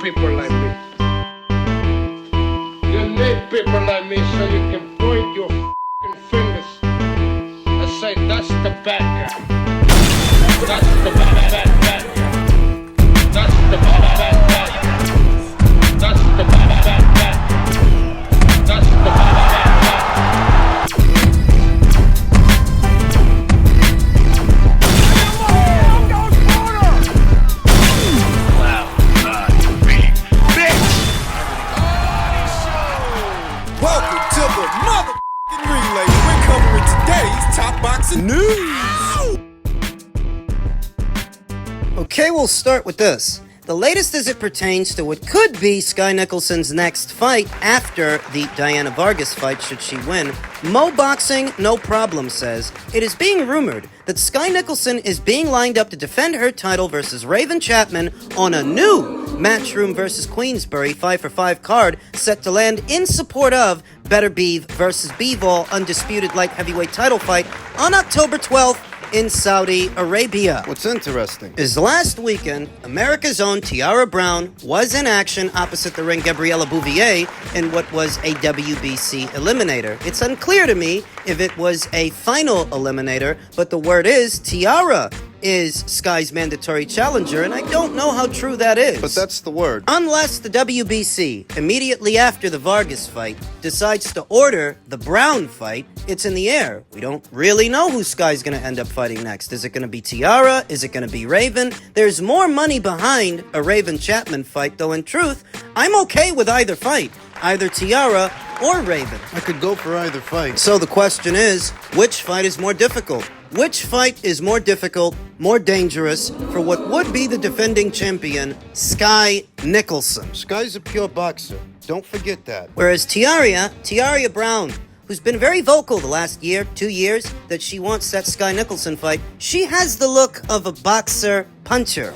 people like me. You need people like me so you can point your f***ing fingers and say, that's the bad guy. That's the bad guy. That's the bad guy. That's the bad guy. That's the bad guy. News. Okay, we'll start with this. The latest as it pertains to what could be Sky Nicholson's next fight after the Diana Vargas fight, should she win. Mo Boxing No Problem says it is being rumored that Sky Nicholson is being lined up to defend her title versus Raven Chapman on a new Matchroom versus Queensbury 5-for-5 card set to land in support of Better Beeve versus Bivol undisputed light heavyweight title fight on October 12th in Saudi Arabia. What's interesting is last weekend, America's own Tiara Brown was in action opposite the ring Gabriela Bouvier in what was a WBC eliminator. It's unclear to me if it was a final eliminator, but the word is Tiara is Sky's mandatory challenger, and I don't know how true that is. But that's the word. Unless the WBC, immediately after the Vargas fight, decides to order the Brown fight, it's in the air. We don't really know who Sky's going to end up fighting next. Is it going to be Tiara? Is it going to be Raven? There's more money behind a Raven Chapman fight, though in truth, I'm okay with either fight. Either Tiara or Raven. I could go for either fight. So the question is, which fight is more difficult? Which fight is more difficult, more dangerous for what would be the defending champion, Sky Nicholson? Sky's a pure boxer. Don't forget that. Whereas Tiara Brown, who's been very vocal the last year, 2 years, that she wants that Sky Nicholson fight, she has the look of a boxer puncher.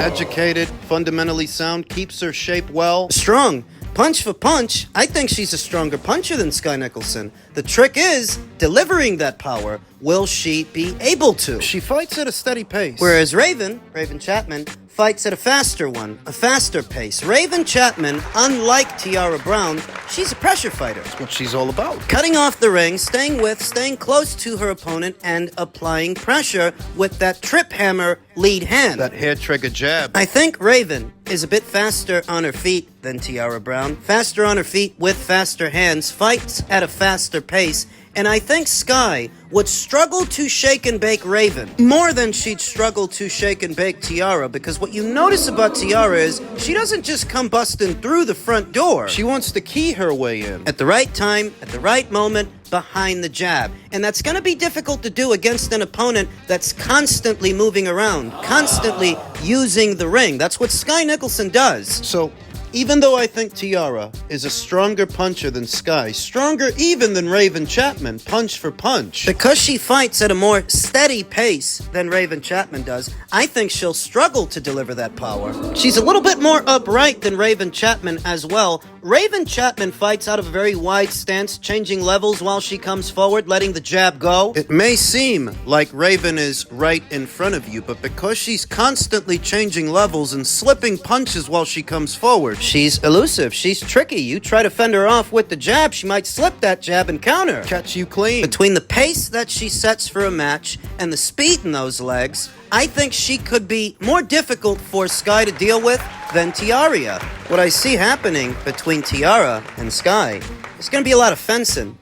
Educated, fundamentally sound, keeps her shape well. Strong. Punch for punch, I think she's a stronger puncher than Sky Nicholson. The trick is delivering that power. Will she be able to? She fights at a steady pace. Whereas Raven Chapman, fights at a faster pace. Raven Chapman, unlike Tiara Brown, she's a pressure fighter. That's what she's all about. Cutting off the ring, staying close to her opponent, and applying pressure with that trip hammer lead hand. That hair trigger jab. I think Raven is a bit faster on her feet than Tiara Brown. Faster on her feet with faster hands, fights at a faster pace. And I think Sky would struggle to shake and bake Raven more than she'd struggle to shake and bake Tiara, because what you notice about Tiara is she doesn't just come busting through the front door. She wants to key her way in. At the right time, at the right moment, behind the jab. And that's going to be difficult to do against an opponent that's constantly moving around, constantly using the ring. That's what Sky Nicholson does. So, even though I think Tiara is a stronger puncher than Sky, stronger even than Raven Chapman, punch for punch, because she fights at a more steady pace than Raven Chapman does, I think she'll struggle to deliver that power. She's a little bit more upright than Raven Chapman as well. Raven Chapman fights out of a very wide stance, changing levels while she comes forward, letting the jab go. It may seem like Raven is right in front of you, but because she's constantly changing levels and slipping punches while she comes forward, she's elusive. She's tricky. You try to fend her off with the jab, she might slip that jab and counter. Catch you clean. Between the pace that she sets for a match and the speed in those legs, I think she could be more difficult for Sky to deal with than Tiara. What I see happening between Tiara and Sky is going to be a lot of fencing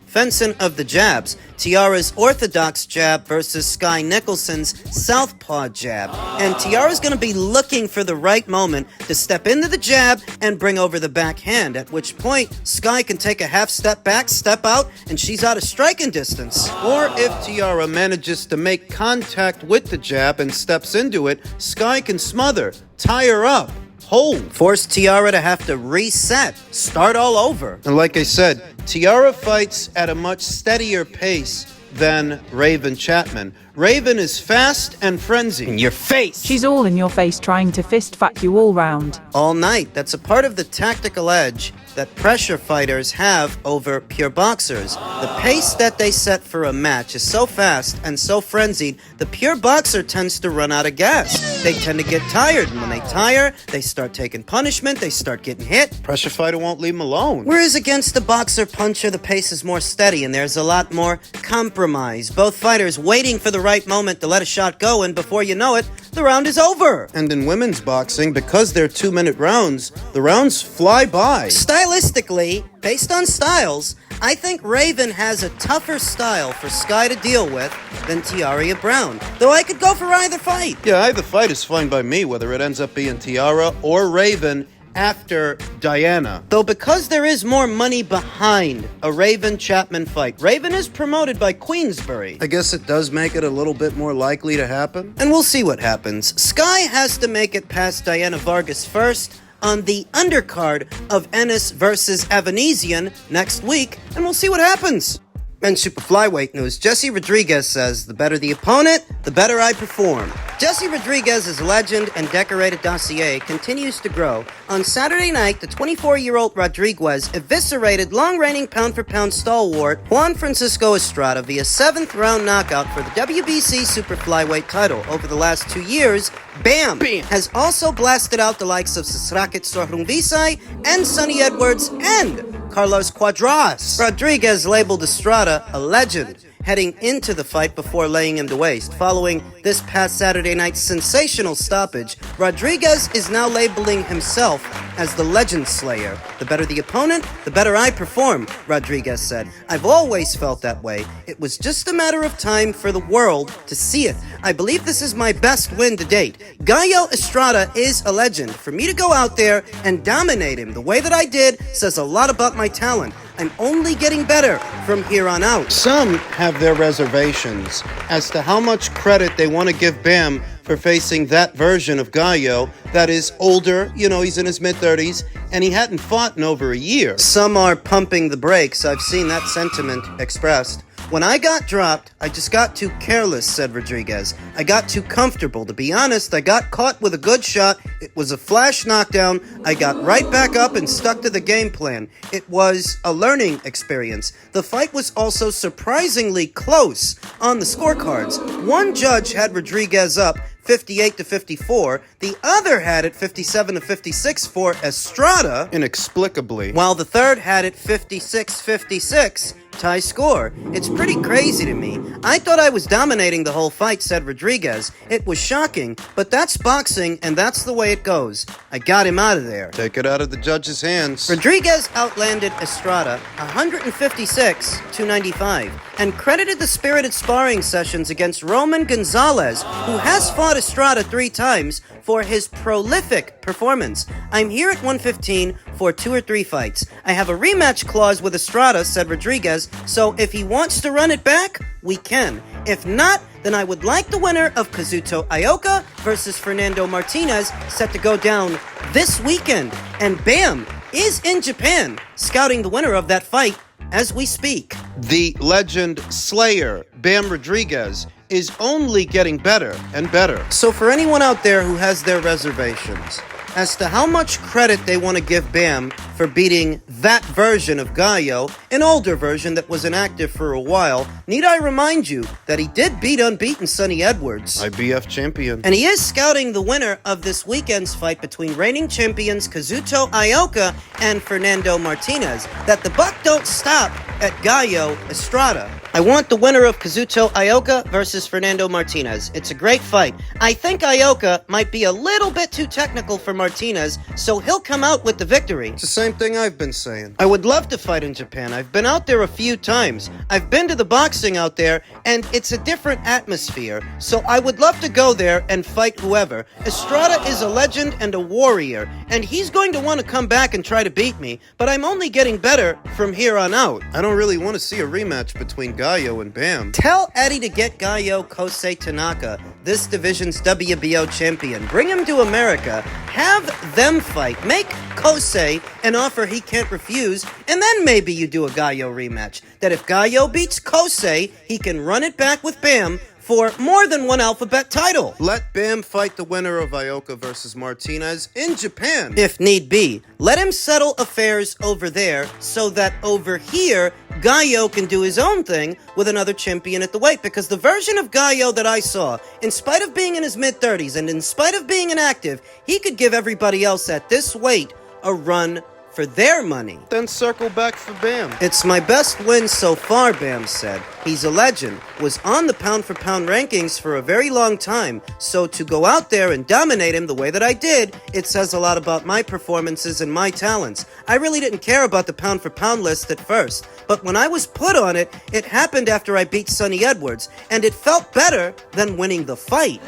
of the jabs. Tiara's orthodox jab versus Sky Nicholson's southpaw jab. And Tiara's going to be looking for the right moment to step into the jab and bring over the backhand, at which point Sky can take a half step back, step out, and she's out of striking distance. Or if Tiara manages to make contact with the jab and steps into it, Sky can smother, tie her up, hold. Force Tiara to have to reset, start all over. And like I said, Tiara fights at a much steadier pace than Raven Chapman. Raven is fast and frenzied. In your face! She's all in your face trying to fist fuck you all round. All night. That's a part of the tactical edge that pressure fighters have over pure boxers. The pace that they set for a match is so fast and so frenzied, the pure boxer tends to run out of gas. They tend to get tired, and when they tire, they start taking punishment, they start getting hit. Pressure fighter won't leave him alone. Whereas against the boxer puncher, the pace is more steady and there's a lot more compromise. Both fighters waiting for the right moment to let a shot go, and before you know it, the round is over. And in women's boxing, because they're 2-minute rounds, the rounds fly by. Stylistically, based on styles, I think Raven has a tougher style for Sky to deal with than Tiara Brown, though I could go for either fight. Yeah, either fight is fine by me, whether it ends up being Tiara or Raven after Diana. Though because there is more money behind a Raven-Chapman fight, Raven is promoted by Queensbury. I guess it does make it a little bit more likely to happen. And we'll see what happens. Sky has to make it past Diana Vargas first on the undercard of Ennis versus Evanesian next week, and we'll see what happens. And super flyweight news, Jesse Rodriguez says, the better the opponent, the better I perform. Jesse Rodriguez's legend and decorated dossier continues to grow. On Saturday night, the 24-year-old Rodriguez eviscerated long-reigning pound-for-pound stalwart Juan Francisco Estrada via 7th-round knockout for the WBC super flyweight title. Over the last 2 years, Bam has also blasted out the likes of Sisraket Sorhungvisai and Sonny Edwards and Carlos Cuadras. Rodriguez labeled Estrada a legend heading into the fight before laying him to waste. Following this past Saturday night's sensational stoppage, Rodriguez is now labeling himself as the Legend Slayer. The better the opponent, the better I perform, Rodriguez said. I've always felt that way. It was just a matter of time for the world to see it. I believe this is my best win to date. Gallo Estrada is a legend. For me to go out there and dominate him the way that I did says a lot about my talent. I'm only getting better from here on out. Some have their reservations as to how much credit they want to give Bam for facing that version of Gallo that is older, he's in his mid-30s, and he hadn't fought in over a year. Some are pumping the brakes. I've seen that sentiment expressed. When I got dropped, I just got too careless, said Rodriguez. I got too comfortable. To be honest, I got caught with a good shot. It was a flash knockdown. I got right back up and stuck to the game plan. It was a learning experience. The fight was also surprisingly close on the scorecards. One judge had Rodriguez up 58-54. The other had it 57-56 for Estrada, Inexplicably. while the third had it 56-56. Tie score. It's pretty crazy to me. I thought I was dominating the whole fight, said Rodriguez. It was shocking, but that's boxing, and that's the way it goes. I got him out of there. Take it out of the judge's hands. Rodriguez outlanded Estrada 156-95 and credited the spirited sparring sessions against Roman Gonzalez, who has fought Estrada 3 times, for his prolific performance. I'm here at 115 for 2 or 3 fights. I have a rematch clause with Estrada, said Rodriguez, so if he wants to run it back, we can. If not, then I would like the winner of Kazuto Ioka versus Fernando Martinez, set to go down this weekend. And Bam is in Japan, scouting the winner of that fight as we speak. The legend Slayer, Bam Rodriguez, is only getting better and better. So for anyone out there who has their reservations as to how much credit they want to give Bam for beating that version of Gallo, an older version that was inactive for a while, need I remind you that he did beat unbeaten Sonny Edwards. IBF champion. And he is scouting the winner of this weekend's fight between reigning champions Kazuto Ioka and Fernando Martinez, that the buck don't stop at Gallo Estrada. I want the winner of Kazuto Ioka versus Fernando Martinez. It's a great fight. I think Ioka might be a little bit too technical for Martinez, so he'll come out with the victory. It's the same thing I've been saying. I would love to fight in Japan. I've been out there a few times. I've been to the boxing out there, and it's a different atmosphere. So I would love to go there and fight whoever. Estrada is a legend and a warrior, and he's going to want to come back and try to beat me, but I'm only getting better from here on out. I don't really want to see a rematch between Gallo and Bam. Tell Eddie to get Gallo Kosei Tanaka, this division's WBO champion. Bring him to America. Have them fight. Make Kosei an offer he can't refuse, and then maybe you do a Gallo rematch. That if Gallo beats Kosei, he can run it back with Bam for more than one alphabet title. Let Bam fight the winner of Ioka versus Martinez in Japan. If need be, let him settle affairs over there so that over here, Gallo can do his own thing with another champion at the weight, because the version of Gallo that I saw, in spite of being in his mid-30s and in spite of being inactive, he could give everybody else at this weight a run for their money. Then circle back for Bam. It's my best win so far, Bam said. He's a legend, was on the pound-for-pound rankings for a very long time, so to go out there and dominate him the way that I did, it says a lot about my performances and my talents. I really didn't care about the pound-for-pound list at first, but when I was put on it, it happened after I beat Sonny Edwards, and it felt better than winning the fight.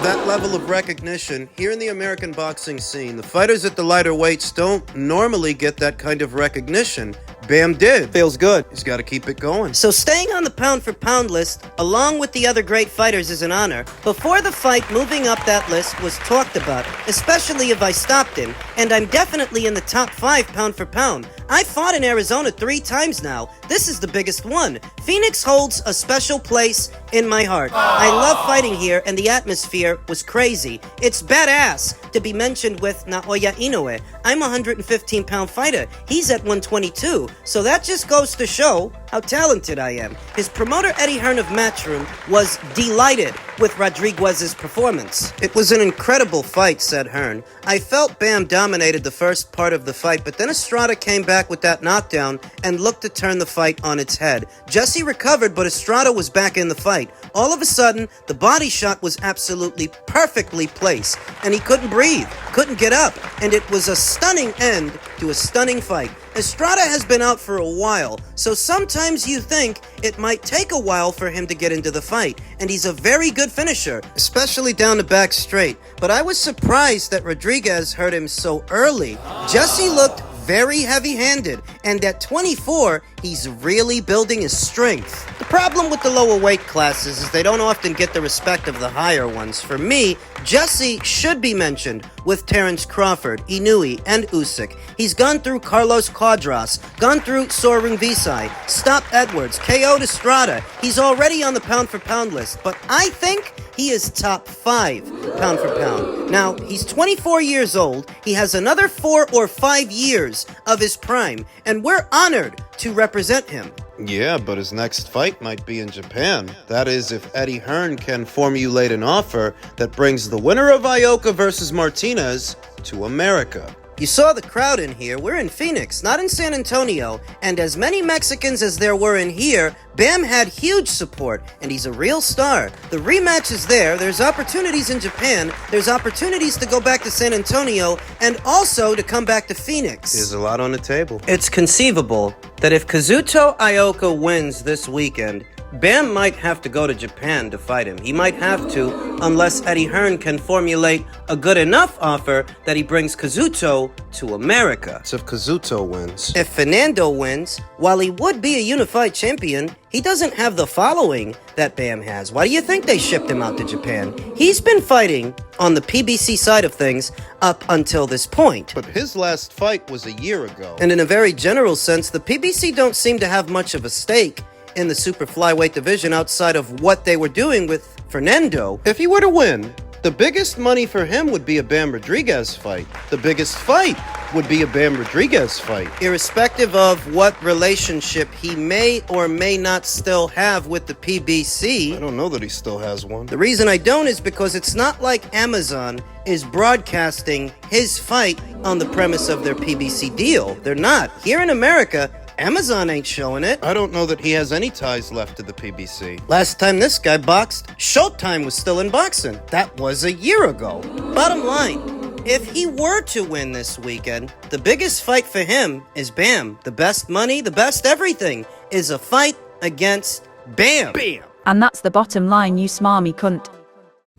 That level of recognition, here in the American boxing scene, the fighters at the lighter weights don't normally get that kind of recognition. Bam did. Feels good. He's got to keep it going. So staying on the pound-for-pound list, along with the other great fighters, is an honor. Before the fight, moving up that list was talked about, especially if I stopped him, and I'm definitely in the top 5 pound-for-pound. I fought in Arizona 3 times now. This is the biggest one. Phoenix holds a special place in my heart. I love fighting here, and the atmosphere was crazy. It's badass to be mentioned with Naoya Inoue. I'm a 115-pound fighter. He's at 122. So that just goes to show how talented I am. His promoter Eddie Hearn of Matchroom was delighted with Rodriguez's performance. It was an incredible fight, said Hearn. I felt Bam dominated the first part of the fight, but then Estrada came back with that knockdown and looked to turn the fight on its head. Jesse recovered, but Estrada was back in the fight. All of a sudden, the body shot was absolutely perfectly placed, and he couldn't breathe, couldn't get up, and it was a stunning end to a stunning fight. Estrada has been out for a while, so sometimes you think it might take a while for him to get into the fight, and he's a very good finisher, especially down the back straight. But I was surprised that Rodriguez hurt him so early. Jesse looked very heavy-handed, and at 24, he's really building his strength. The problem with the lower weight classes is they don't often get the respect of the higher ones. For me, Jesse should be mentioned with Terrence Crawford, Inoue, and Usyk. He's gone through Carlos Quadras, gone through Soren Visai, stopped Edwards, KO'd Estrada. He's already on the pound-for-pound list, but I think he is top 5 pound for pound. Now, he's 24 years old. He has another 4 or 5 years of his prime, and we're honored to represent him. Yeah, but his next fight might be in Japan. That is, if Eddie Hearn can formulate an offer that brings the winner of Ioka versus Martinez to America. You saw the crowd in here. We're in Phoenix, not in San Antonio, and as many Mexicans as there were in here, Bam had huge support, and he's a real star. The rematch is there. There's opportunities in Japan. There's opportunities to go back to San Antonio, and also to come back to Phoenix. There's a lot on the table. It's conceivable that if Kazuto Ioka wins this weekend, Bam might have to go to Japan to fight him. He might have to, unless Eddie Hearn can formulate a good enough offer that he brings Kazuto to America. So if Kazuto wins. If Fernando wins, while he would be a unified champion, he doesn't have the following that Bam has. Why do you think they shipped him out to Japan? He's been fighting on the PBC side of things up until this point. But his last fight was a year ago. And in a very general sense, the PBC don't seem to have much of a stake in the super flyweight division outside of what they were doing with Fernando. If he were to win, the biggest money for him would be a Bam Rodriguez fight. The biggest fight would be a Bam Rodriguez fight. Irrespective of what relationship he may or may not still have with the PBC. I don't know that he still has one. The reason I don't is because it's not like Amazon is broadcasting his fight on the premise of their PBC deal. They're not. Here in America, Amazon ain't showing it. I don't know that he has any ties left to the PBC. Last time this guy boxed, Showtime was still in boxing. That was a year ago. Bottom line, if he were to win this weekend, the biggest fight for him is Bam. The best money, the best everything is a fight against Bam. Bam! And that's the bottom line, you smarmy cunt.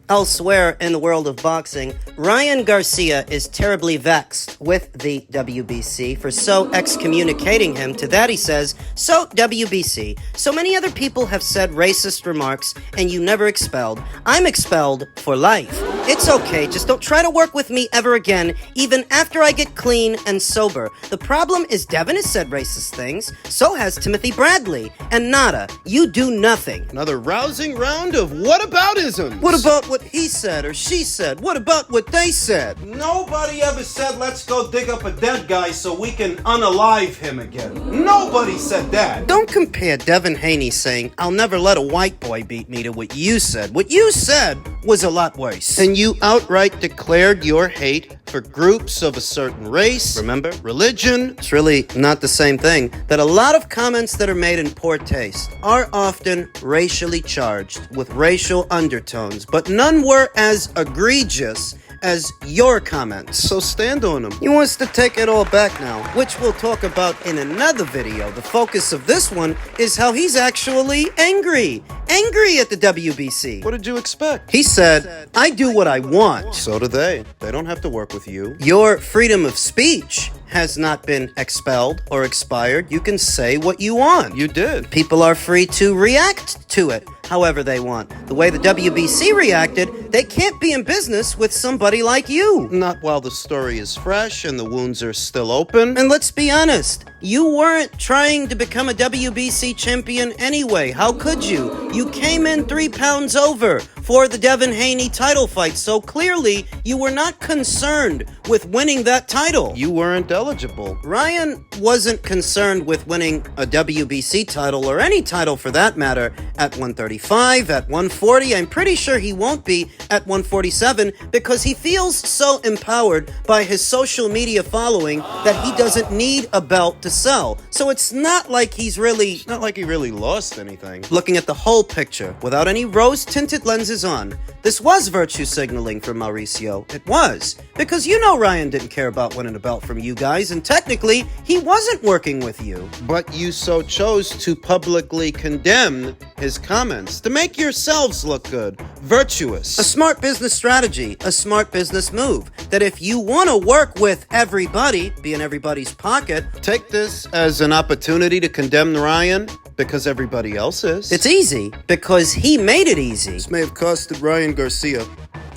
Elsewhere in the world of boxing, Ryan Garcia is terribly vexed with the WBC for so excommunicating him. To that he says, "So WBC, so many other people have said racist remarks and you never expelled. I'm expelled for life." It's okay, just don't try to work with me ever again, even after I get clean and sober. The problem is Devin has said racist things, so has Timothy Bradley. And nada, you do nothing. Another rousing round of whataboutisms. What about what he said or she said? What about what they said? Nobody ever said, let's go dig up a dead guy so we can unalive him again. Nobody said that. Don't compare Devin Haney saying, I'll never let a white boy beat me to what you said. What you said was a lot worse. And you outright declared your hate for groups of a certain race, remember, religion. It's really not the same thing. That a lot of comments that are made in poor taste are often racially charged with racial undertones, but none were as egregious as your comments. So stand on them. He wants to take it all back now, which we'll talk about in another video. The focus of this one is how he's actually angry. Angry at the WBC. What did you expect? He said, I do what I want. So do they. They don't have to work with you. Your freedom of speech has not been expelled or expired. You can say what you want. You did. People are free to react to it however they want. The way the WBC reacted, they can't be in business with somebody like you. Not while the story is fresh and the wounds are still open. And let's be honest, you weren't trying to become a WBC champion anyway. How could you? You came in 3 pounds over for the Devin Haney title fight, so clearly you were not concerned with winning that title. You weren't eligible. Ryan wasn't concerned with winning a WBC title, or any title for that matter, at 135, at 140. I'm pretty sure he won't be at 147 because he feels so empowered by his social media following that he doesn't need a belt to sell. So it's not like he's really... It's not like he really lost anything. Looking at the whole picture, without any rose-tinted lenses on, this was virtue signaling from Mauricio. It was. Because you know Ryan didn't care about winning a belt from you guys, and technically, he wasn't working with you. But you so chose to publicly condemn his comments to make yourselves look good. Virtuous. A smart business strategy, a smart business move. That if you want to work with everybody, be in everybody's pocket, take this as an opportunity to condemn Ryan because everybody else is. It's easy because he made it easy. This may have costed Ryan Garcia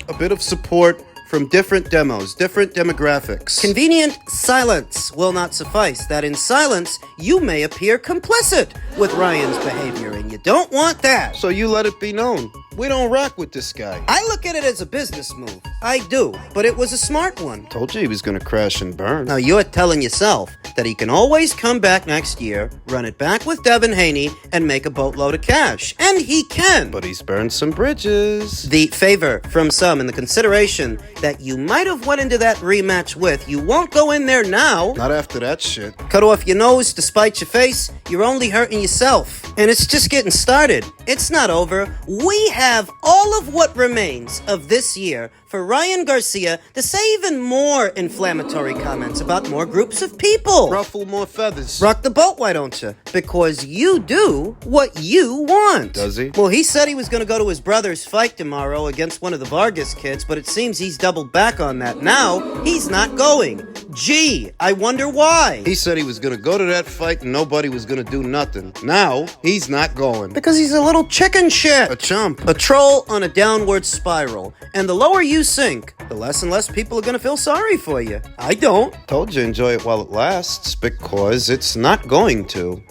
a bit of support from different demos, different demographics. Convenient silence will not suffice. That in silence, you may appear complicit with Ryan's behavior, and you don't want that. So you let it be known. We don't rock with this guy. I look at it as a business move. I do, but it was a smart one. Told you he was gonna crash and burn. Now you're telling yourself that he can always come back next year, run it back with Devin Haney, and make a boatload of cash. And he can. But he's burned some bridges. The favor from some and the consideration that you might have went into that rematch with, you won't go in there now. Not after that shit. Cut off your nose to spite your face, you're only hurting yourself. And it's just getting started. It's not over. We have all of what remains of this year for Ryan Garcia to say even more inflammatory comments about more groups of people. Ruffle more feathers. Rock the boat, why don't you? Because you do what you want. Does he? Well, he said he was going to go to his brother's fight tomorrow against one of the Vargas kids, but it seems he's doubled back on that. Now, he's not going. Gee, I wonder why. He said he was gonna go to that fight and nobody was gonna do nothing. Now, he's not going. Because he's a little chicken shit. A chump. A troll on a downward spiral. And the lower you sink, the less and less people are gonna feel sorry for you. I don't. Told you enjoy it while it lasts, because it's not going to.